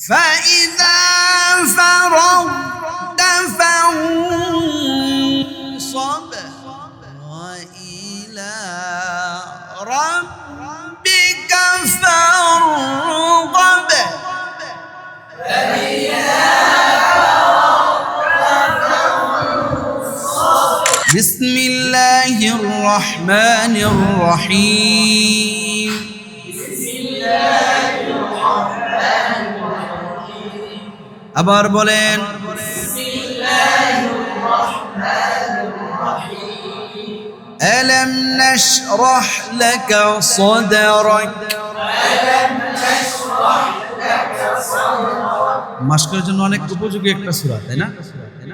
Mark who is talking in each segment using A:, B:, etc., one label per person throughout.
A: فإذا فرغت فانصب وإلى ربك فارغب بسم الله الرحمن الرحيم আবার বলেন ألم نشرح لك صدرك মাস্কের জন্য অনেক উপযোগী একটা সূরা, তাই না?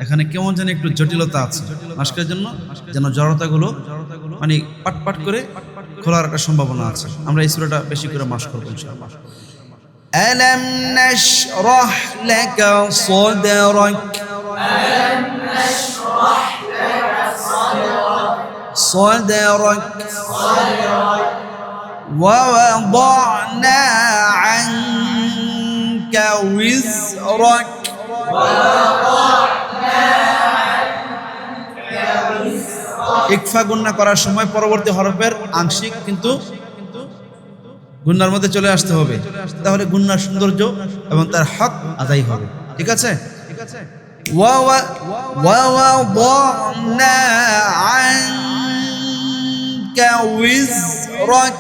A: এখানে কেমন যেন একটু জটিলতা আছে মাস্কের জন্য, যেন জড়তাগুলো মানে পাট করে খোলার একটা সম্ভাবনা আছে। আমরা এই সূরাটা বেশি করে মাস্ক করব ইনশাআল্লাহ। ألم نشرح لك صدرك صدرك ووضعنا عنك وزرك ইকফা গুণনা করার সময় পরবর্তী হরফের আংশিক কিন্তু গুণনার মধ্যে চলে আসতে হবে, তাহলে গুণনার সৌন্দর্য এবং তার হক আদায় হবে। ঠিক আছে? ووضعنا عنك وزرك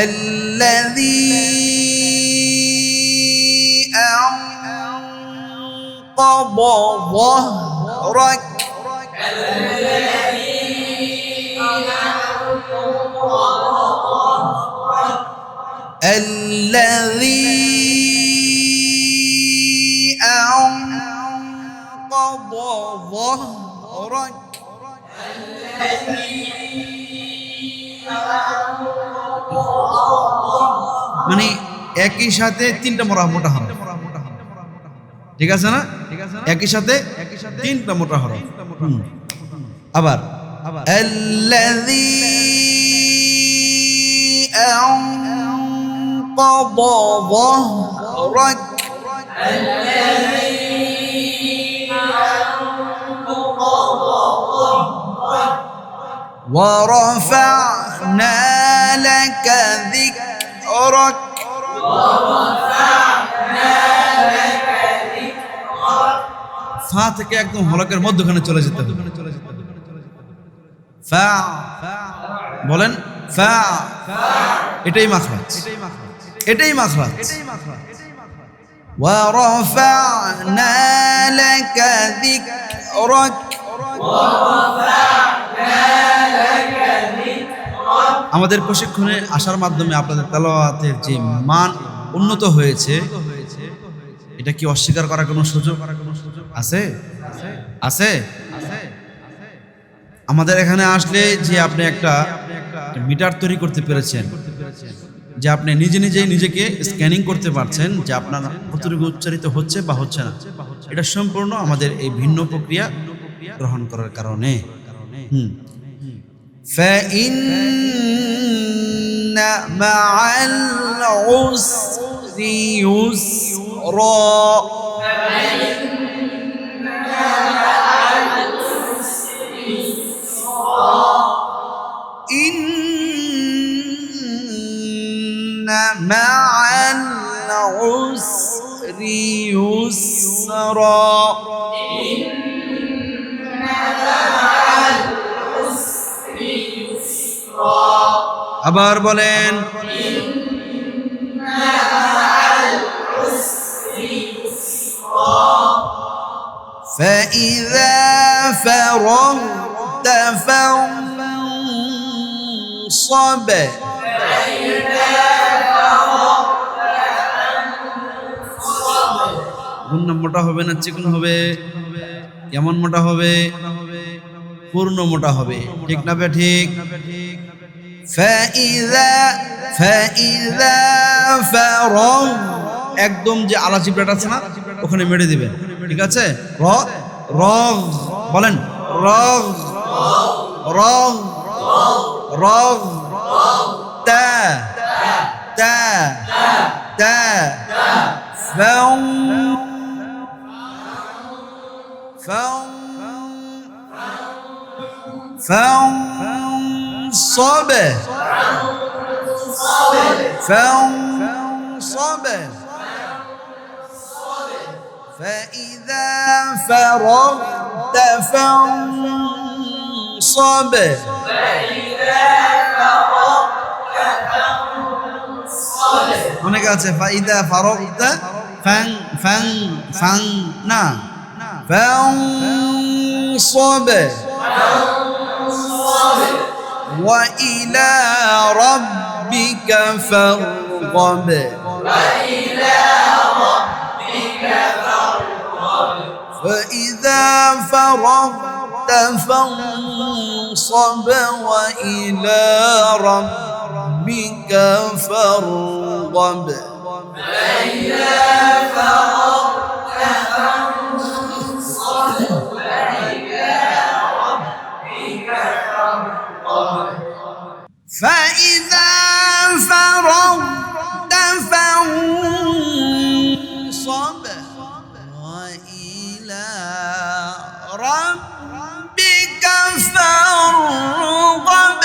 A: الذي أنقض ظهرك الذي أنقض ظهرك মানে একই সাথে তিনটা মোটা হরফ, ঠিক আছে না? একই সাথে তিনটা মোটা হরফ। আবার الذي أنقض ظهرك ورفعنا لك ذكرك ফা থেকে একদম হলকের মধ্যখানে চলে যেতে হবে। ফা বলেন, ফা এটাই মাখরাজ, এটাই মাখরাজ। ورفعنا لك ذكرك আমাদের প্রশিক্ষণে আসার মাধ্যমে আপনাদের তেলাওয়াতের যে মান উন্নত হয়েছে, এটা কি অস্বীকার করার কোনো সুযোগ আছে? আছে? আমাদের এখানে আসলে যে আপনি একটা মিটার তৈরি করতে পেরেছেন, যে আপনি নিজেই নিজেকে স্ক্যানিং করতে পারছেন যে আপনার কতটুকু উচ্চারিত হচ্ছে বা হচ্ছে না, এটা সম্পূর্ণ আমাদের এই ভিন্ন প্রক্রিয়া গ্রহণ করার কারণে। فَإِنَّ مَعَ الْعُسْرِ يُسْرًا إِنَّ مَعَ الْعُسْرِ يُسْرًا আবার বলেন فإذا فرغت فانصب গুণ মোটা হবে না চিকন হবে? কেমন মোটা হবে? পূর্ণ মোটা হবে, ঠিক না? ঠিক। فإذا فرغ একদম যে আলা চিপড়াটা আছে না, ওখানে মেরে দিবেন। ঠিক আছে? রগ বলেন, রগ রগ رغ تا تا تا فن فانصب فانصب فإذا فرغت فانصب অনেক আছে فإذا فرغت فان না فانصب وإلى ربك فارغب فإذا فرغت فانصب وإلى ربك فارغب فإذا فرغت فانصب وإلى ربك فارغب